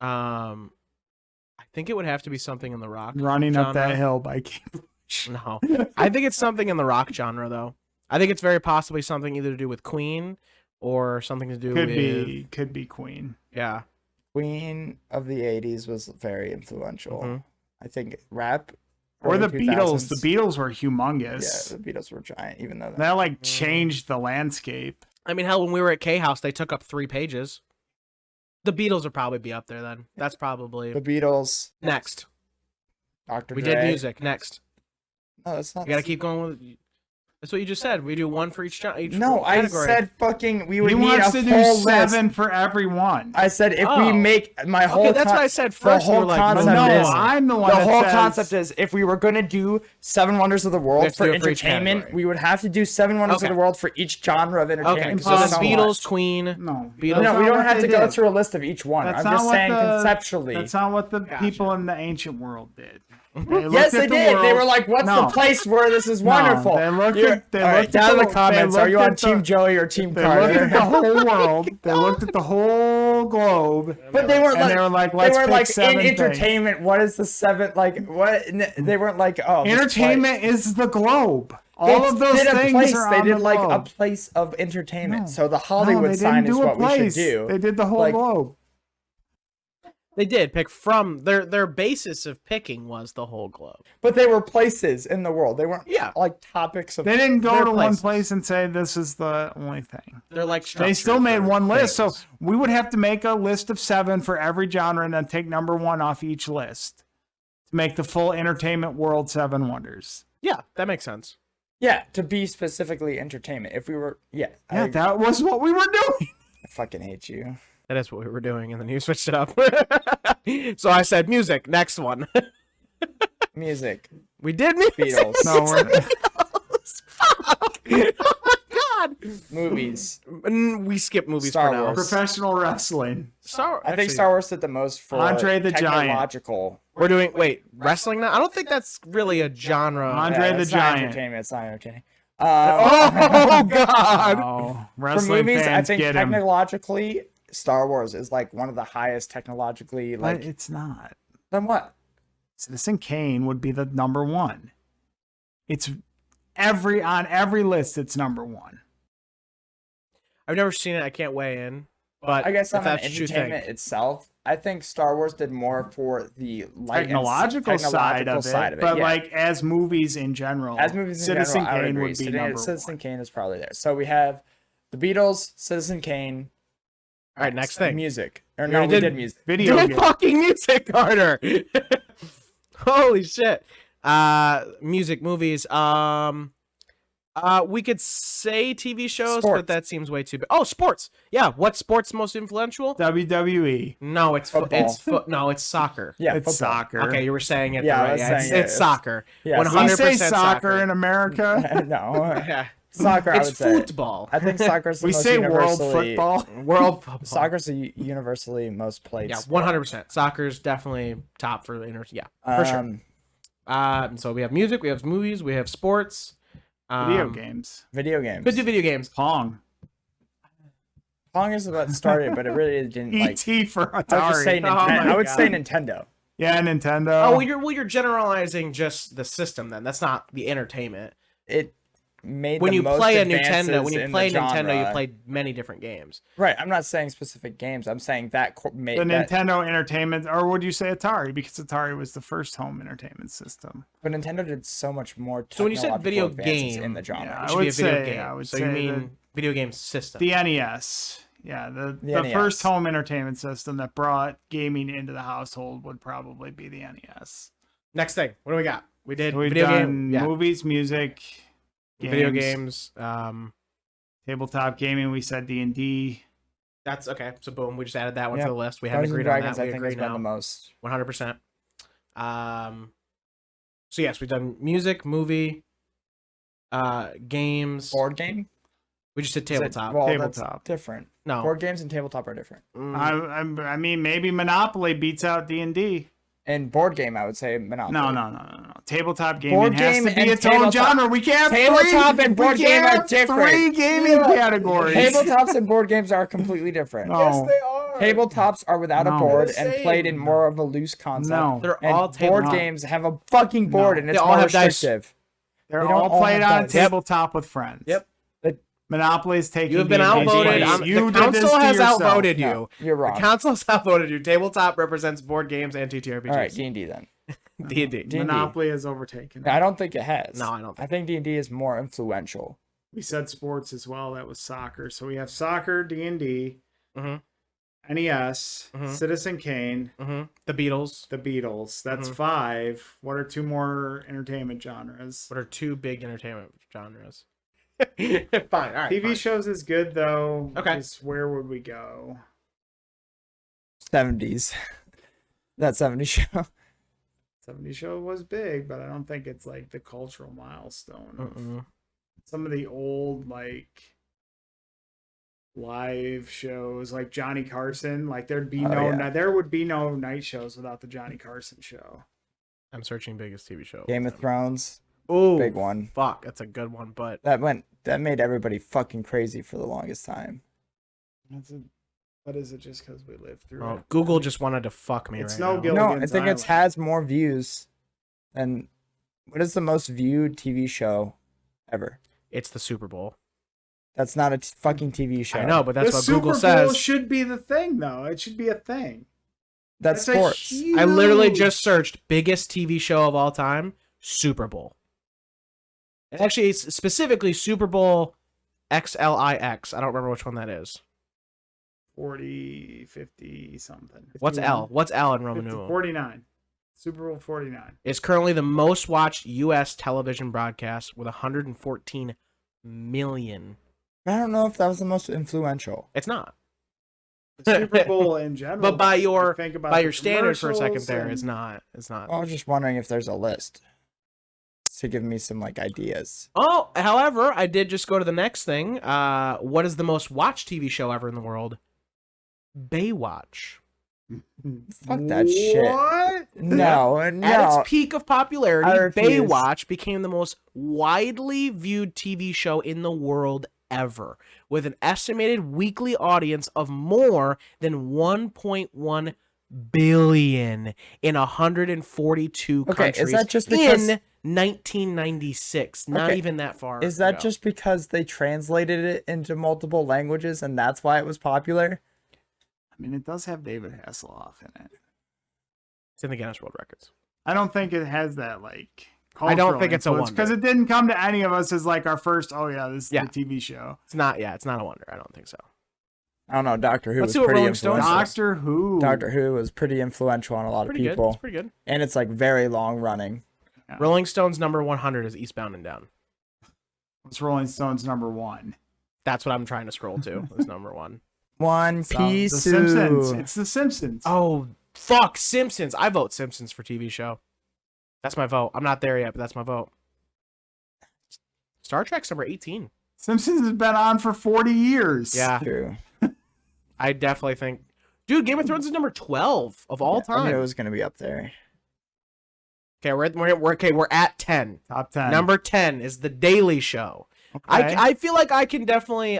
I think it would have to be something in the rock. Running up genre. that hill by Cambridge. No. I think it's something in the rock genre though. I think it's very possibly something either to do with Queen or something to do with Could be Queen. yeah. Queen of the 80s was very influential. Mhm. I think rap Or the early Beatles. The 2000s. Beatles were Yeah, humongous. the Beatles were giant, even though That like changed the landscape. I mean, hell, when we were at K House, they took up 3 pages. The Beatles would probably be up there then. That's probably the Beatles, next. Dr. We Dre. did music next. No, that's not. You gotta keep going with. That's what you just said. We do one for each genre. No, I category. said fucking. We would He need wants a to do whole 7 list. for every one. I said if we Oh. make my whole. Okay, that's what I said The first. You whole were like, concept no, is I'm the one the that whole says- concept is if we were gonna do 7 wonders of the We world have to for do it for each entertainment, category. we would have to do 7 wonders Okay. of the world for each genre of entertainment. Okay, 'cause so there's the so Beatles, much. Queen. No. Beatles. No, we not don't what have to they go did. through a list of each one. That's I'm not just what saying the- conceptually. That's not what the people in the ancient world did. Yes, they did. They were like, "What's the place where this is wonderful?" They looked You're- at, they all right, looked at down in the they comments. Are looked you on at Team the- Joey or Team They looked at the Carter? whole world. They looked at the whole globe. But they weren't And like, they were like, they "Let's were pick like 7 in things." entertainment. What is the 7th? Like what? They weren't like, oh, this Entertainment is the globe. place. All They of those did a things place. are They on did the like a globe. place of entertainment. No. So the No, Hollywood they sign didn't is do a what we should place. do. They did the whole Like- globe. They did pick from their basis of picking was the whole globe. But they were places in the world. They weren't Yeah. like topics of. They didn't go They're to one places. place and say this is the only thing. They're like They still structured made for one list, so things. we would have to make a list of 7 for every genre and then take number 1 off each list to make the full entertainment world 7 wonders. Yeah, that makes sense. Yeah, to be specifically entertainment. If we were, yeah, Yeah, that was what we were doing. I fucking hate you. That is what we were doing, and then you switched it up. So I said music. Next one. Music, We did music. Beatles, No, we're, Fuck. Oh my god. movies. We skip movies Star for now. Wars. professional wrestling. I think Star Wars did the most for Andre the Giant. technological. We're doing wrestling now. I don't think that's really a genre. Andre the it's not Giant. entertainment. It's not entertaining. Oh god. Oh, For wrestling movies, I fans think get him. technologically, Star Wars is like one of the highest technologically But like. it's not. Then what? Citizen Kane would be the number one. It's on every list. It's number one. I've never seen it. I can't weigh in. But I guess if on the that's what you entertainment think. itself, I think Star Wars did more for the light Technological side of it, but yeah. like as movies in general, As movies in Citizen general, I would Kane agree. would be number Citizen one. Kane is probably there. So we have the Beatles, Citizen Kane. All right, next thing. Music. Or We no, already we did did music. Video Did games. fucking music, Carter. Holy shit. Music, movies. We could say TV shows, Sports. but that seems way too big. Oh, sports. Yeah, what sports most influential? WWE. No, it's Football. no, it's soccer. Yeah, It's football. soccer. Okay, you were saying it. Yeah, I right. was Yeah, saying it's it. soccer. Yeah, 100% We say soccer soccer in America. No. Yeah. Soccer, I It's would say. football. I think soccer's the We most say world universally... football. World football. Soccer's the universally most played Yeah, sport. 100%. Soccer's definitely top for the yeah, for sure. So we have music, we have movies, we have sports. Video games. Video games. Could do video games. Pong. Pong is what started, but it really didn't like... E.T. for Atari. I would just say Oh Nintendo. my I would say God. Nintendo. Yeah, Nintendo. Oh, you're generalizing just the system then. That's not the entertainment. It made When the you most play a advances Nintendo, when you in play the Nintendo, you genre. play many different games. Right, I'm not saying specific games. I'm saying that made the that... Nintendo Entertainment, or would you say Atari? Because Atari was the first home entertainment system. But Nintendo did so much more. So when you said video technological advances game, in the genre, Yeah, It I should be would a video say- game. I would So you say mean video game system. The NES. Yeah, the NES. first home entertainment system that brought gaming into the household would probably be the NES. Next thing. What do we got? We did We've video done game. Yeah. movies, music, Video games. tabletop gaming. We said D&D. That's okay. So boom, we just added that one Yeah. to the list. We haven't Dungeons and agreed on Dragons, that. We I think, agree has been now. the most. 100%. So yes, we've done music, movie, games. Board game. We just did Is it- tabletop. Well, Tabletop. that's different. No. Board games and tabletop are different. I mean, maybe Monopoly beats out D&D. And board game, I would say Monopoly. No. Tabletop gaming Board has game to be and its own tabletop- genre. We can't have Tabletop three, and board we game can't are have different. Three gaming categories. Tabletops and board games are completely different. No. Yes, they are. Tabletops are without a No. board They're the and played in same. more of a loose concept. No. They're And all board tabletop. games have a fucking board and They it's all more have dice. restrictive. They're They don't all all played have on a dice. tabletop with friends. Yep. Monopoly is taking You have been D&D's outvoted. place. You The did this council to has yourself. outvoted you. No, you're wrong. The council has outvoted you. Tabletop represents board games and TTRPGs. All right, D&D then. D&D. D&D. Monopoly has overtaken. I don't think it has. No, I don't I think D&D is more influential. We said sports as well. That was soccer. So we have soccer, D&D, Mhm. NES, Mhm. Citizen Kane, The Beatles. the Beatles. That's Mhm. 5. What are 2 more entertainment genres? What are 2 big entertainment genres? Fine. All right. TV fine. shows is good though. Okay. Just where would we go? 70s. That 70s show. 70 show was big, but I don't think it's like the cultural milestone of Mm-mm. some of the old like live shows like Johnny Carson. Like there would be no night shows without the Johnny Carson show. I'm searching biggest TV show. Game of Thrones. Oh, Big one. Fuck, that's a good one. But That made everybody fucking crazy for the longest time. What is it just because we lived through oh, it? Google just wanted to fuck me It's right no now. guilt. No, I Gilligan's think it Island. has more views than what is the most viewed TV show ever? It's the Super Bowl. That's not a fucking TV show. I know, but that's the what Super Google Bowl says. should be the thing, though. It should be a thing. That's a sports. huge- I literally just searched biggest TV show of all time, Super Bowl. And actually, it's specifically Super Bowl XLIX. I don't remember which one that is. 40, 50 something. What's 51, L? What's L in 50, Roman numeral? 49. Super Bowl 49. It's currently the most watched U.S. television broadcast with 114 million. I don't know if that was the most influential. It's not. The Super Bowl in general. But by your think about by the your standard for a second commercials there, and- it's not. It's not. I was just wondering if there's a list to give me some like ideas. Oh, however, I did just go to the next thing. What is the most watched TV show ever in the world? Baywatch. Fuck that shit. What? No, At no. its peak of popularity, I refuse. Baywatch became the most widely viewed TV show in the world ever, with an estimated weekly audience of more than 1.1 billion in 142 Okay, countries is that just because- in 1996. Not Okay, even that far. Is that ago. just because they translated it into multiple languages and that's why it was popular? I mean, it does have David Hasselhoff in it. It's in the Guinness World Records. I don't think it has that like. I don't think it's a wonder. because it didn't come to any of us as like our first. Oh yeah, this is the TV show. It's not. Yeah, it's not a wonder. I don't think so. I don't know. Doctor Who Let's was see what pretty Rolling Stones influential. does. Doctor Who. Was pretty influential on a lot of Pretty good. people. It's pretty good. And it's like very long running. Yeah. Rolling Stones number 100 is Eastbound and Down. What's Rolling Stones number 1? That's what I'm trying to scroll to. Is number 1. One Piece. The Simpsons. It's The Simpsons. Oh fuck, Simpsons! I vote Simpsons for TV show. That's my vote. I'm not there yet, but that's my vote. Star Trek's number 18. Simpsons has been on for 40 years. Yeah, True. I definitely think. Dude, Game of Thrones is number 12 of all I time. knew it was gonna be up there. Okay, we're at 10. Top 10. Number 10 is The Daily Show. Okay. I feel like I can definitely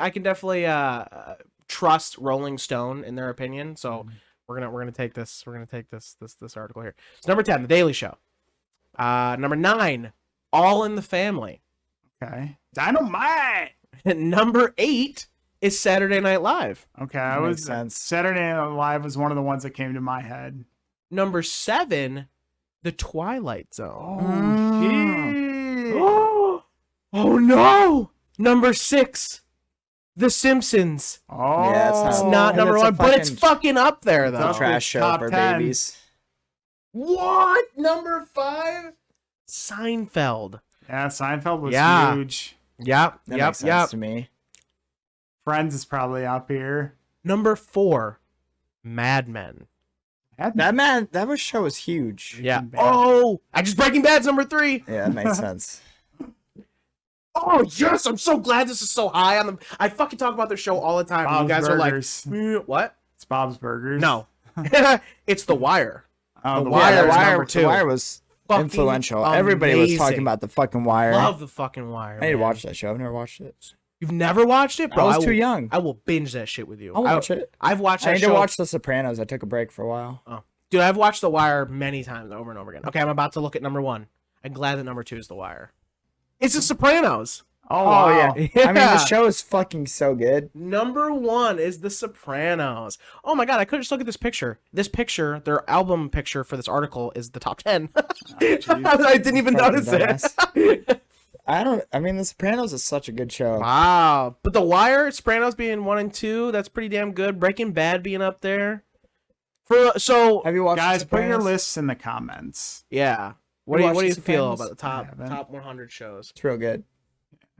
trust Rolling Stone in their opinion. So we're gonna take this article here. It's number 10, The Daily Show. Number 9, All in the Family. Okay. Dynamite. Number 8 is Saturday Night Live. Okay, That makes sense. Saturday Night Live was one of the ones that came to my head. Number 7, The Twilight Zone. Oh, Oh no! Number 6, The Simpsons. Oh, Yeah, it's It's Oh, not and number it's a 1, but it's fucking- fucking up there though. It's Trash show top for 10. babies. What? Number 5? Seinfeld. Yeah, Seinfeld was Yeah. huge. Yep, That yep, makes sense yep. to me. Friends is probably up here. Number 4, Mad Men. That show was huge. Yeah. Bad. Oh, Breaking Bad's number 3. Yeah, that makes sense. Oh yes, I'm so glad this is so high on them. I fucking talk about their show all the time. Bob's You guys Burgers. are like, what? It's Bob's Burgers. No, it's The Wire. Oh, The the Wire Wire. is number The 2. Wire was Fucking influential. Everybody was talking amazing. about the fucking Wire. Love The fucking Wire. I need to man. watch that show. I've never watched it. You've never watched it, bro? I was too will- young. I will binge that shit with you. I'll watch it. I've watched that I need show. to watch The Sopranos. I took a break for a while. Oh, dude, I've watched The Wire many times over and over again. Okay, I'm about to look at number 1. I'm glad that number 2 is The Wire. It's The Sopranos. Oh, wow. yeah. I mean, Yeah. the show is fucking so good. Number 1 is The Sopranos. Oh my god, I could just look at this picture. This picture, their album picture for this article is the top 10. I didn't even Fucking notice it. I mean, The Sopranos is such a good show. Wow. But The Wire, Sopranos being 1 and 2, that's pretty damn good. Breaking Bad being up there. So Have you watched Guys, The put your Sopranos? lists in the comments. yeah. What You do watched you The feel Sopranos? about the top I haven't. top 100 shows? It's real good.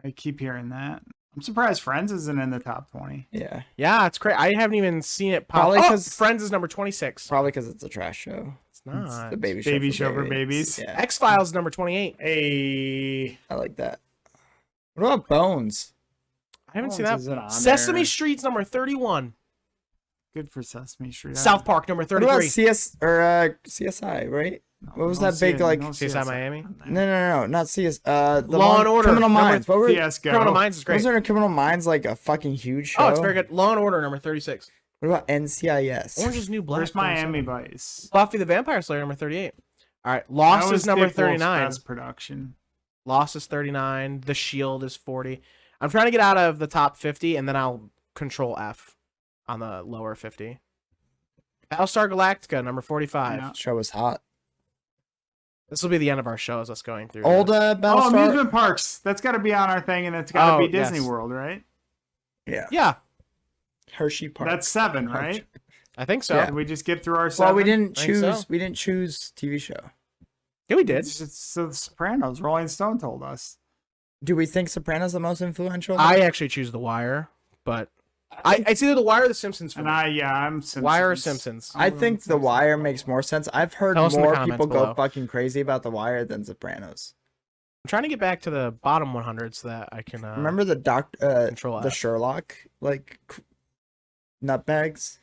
I keep hearing that. I'm surprised Friends isn't in the top 20. Yeah. Yeah, it's great. I haven't even seen it pop. Probably Oh, 'cause- Friends is number 26. Probably because it's a trash show. It's not. It's the baby Show for babies. Yeah, X-Files is number 28. Hey. I like that. What about Bones? I haven't Bones seen that. isn't on Sesame there. Street's number 31. Good for Sesame Street. South Park number What about 33. CSI, right? What was that big, like- CSI Miami? No, not CS. The Law and Order, Criminal number Minds. What were Fiasco. Criminal Minds is great. Wasn't Criminal Minds like a fucking huge show? Oh, it's very good. Law and Order number 36. What about NCIS? Orange is New Black. Where's Miami 37. Vice? Buffy the Vampire Slayer number 38. All right, That Lost was is number Dick Wolf's 39. Best production. Lost is 39. The Shield is 40. I'm trying to get out of the top 50, and then I'll control F on the lower 50. Battlestar Galactica number 45. Yeah. Show was hot. This will be the end of our show as us going through. Old this. Oh, Battlestar. amusement parks. That's got to be on our thing, and it's got to Oh, be Disney yes. World, right? Yeah. Yeah, Hershey Park. That's 7, right? I think so. Yeah. Did we just get through our 7? Well, we didn't I think choose. so. We didn't choose TV show. Yeah, we did. It's The Sopranos. Rolling Stone told us. Do we think Sopranos the most influential? I actually choose The Wire, but it's either The Wire or The Simpsons for And me. I'm Simpsons. Wire or Simpsons. I think The Wire makes more sense. I've heard Tell us in the more comments people below. go fucking crazy about The Wire than Sopranos. I'm trying to get back to the bottom 100 so that I can Remember the Control the F. Sherlock nutbags?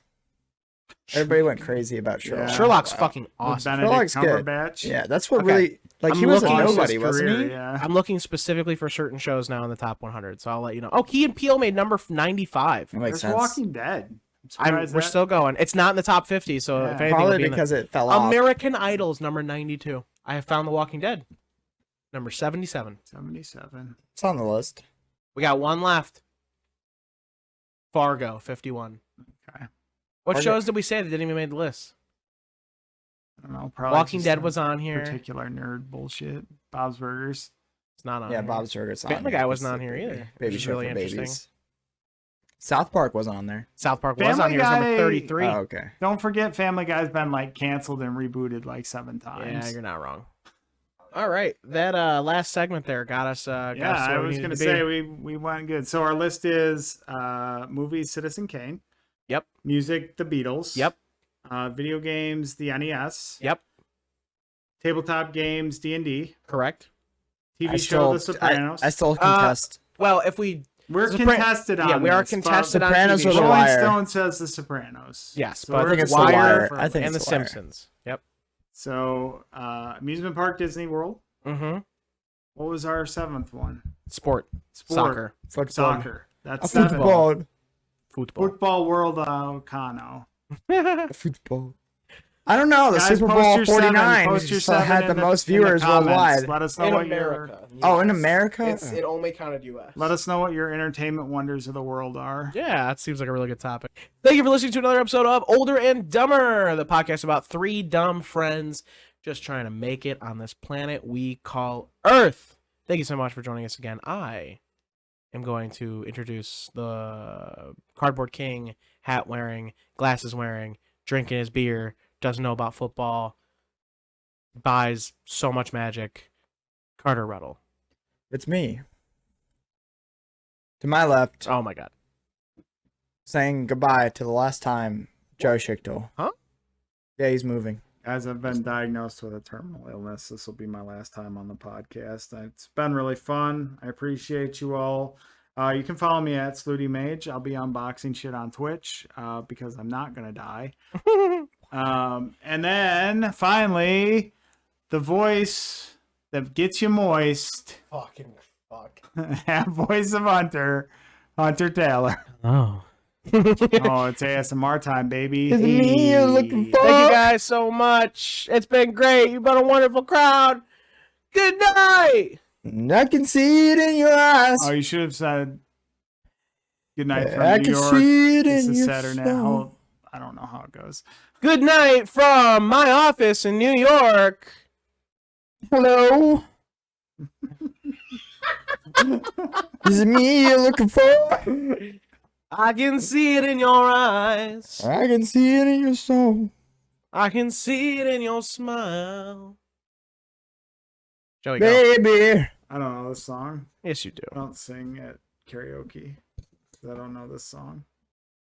Everybody went crazy about Sherlock. Yeah. Sherlock's Wow. fucking With awesome. Benedict Sherlock's good. Cumberbatch. Yeah, that's what Okay. really like. I'm He was a looking- Launched nobody, his wasn't career, he? Yeah. I'm looking specifically for certain shows now in the top 100, so I'll let you know. Oh, Key and Peele made number 95. That makes There's sense. Walking Dead. I'm surprised We're that- still going. It's not in the top 50, so Yeah. if anything, it'll Probably be in the- because it fell off. American Idol's number 92. I have found The Walking Dead. Number 77. 77. It's on the list. We got one left. Fargo, 51. Okay. What Fargo- shows did we say that didn't even make the list? I don't know. Probably Walking just Dead some was on here. Particular nerd bullshit. Bob's Burgers. It's not on Yeah, here. Bob's Burgers. Family Guy wasn't on here either, which Baby is show really for interesting. babies. South Park wasn't on there. South Park was Family on here. It was number Guy- 33. Oh, okay. Don't forget, Family Guy's been like canceled and rebooted like 7 times. Yeah, you're not wrong. All right, that last segment there got us. Got Yeah, us to I where we was needed going to to say be. we went good. So our list is movies, Citizen Kane. Yep. Music, The Beatles. Yep. Video games, the NES. Yep. Tabletop games, D&D. Correct. TV show, The Sopranos. I still contest. Well, if we We're Sopra- contested on yeah, we are this, but contested on Sopranos TV or The shows. Rolling Wire. Stone says The Sopranos. Yes, So but we're I think it's The Wire Wire. I think and The it's The Wire. Simpsons. Yep. So amusement park, Disney World. Mm-hmm. What was our 7th one? Sport. Sport. Soccer. Soccer. That's A 7. football. Football. Football World Kano. A football. I don't know. The Guys, Super post Bowl your 49 post your 7 had in the most in the viewers comments. worldwide. Let us know In what America. Oh, in America? It only counted U.S. Let us know what your entertainment wonders of the world are. Yeah, that seems like a really good topic. Thank you for listening to another episode of Older and Dumber, the podcast about 3 dumb friends just trying to make it on this planet we call Earth. Thank you so much for joining us again. I am going to introduce the Cardboard King, hat wearing, glasses wearing, drinking his beer, doesn't know about football, buys so much magic, Carter Ruttle. It's me. To my left, Oh my god. saying goodbye to the last time, Joe Schichtel. Huh? Yeah, he's moving. Guys, I've been diagnosed with a terminal illness. This will be my last time on the podcast. It's been really fun. I appreciate you all. You can follow me at Slutty Mage. I'll be unboxing shit on Twitch because I'm not going to die. And then finally, the voice that gets you moist. Fucking fuck. Voice of Hunter Taylor. Oh. Oh, it's ASMR time, baby. It's me you're looking for. Thank you guys so much. It's been great. You've been a wonderful crowd. Good night. I can see it in your eyes. Oh, you should have said good night from I New can York. see it This in is your Saturday. soul. I don't know how it goes. Good night from my office in New York. Hello. Is it me you're looking for? I can see it in your eyes. I can see it in your soul. I can see it in your smile. Joey, go. Baby. I don't know this song. Yes, you do. I don't sing at karaoke. 'Cause I don't know this song.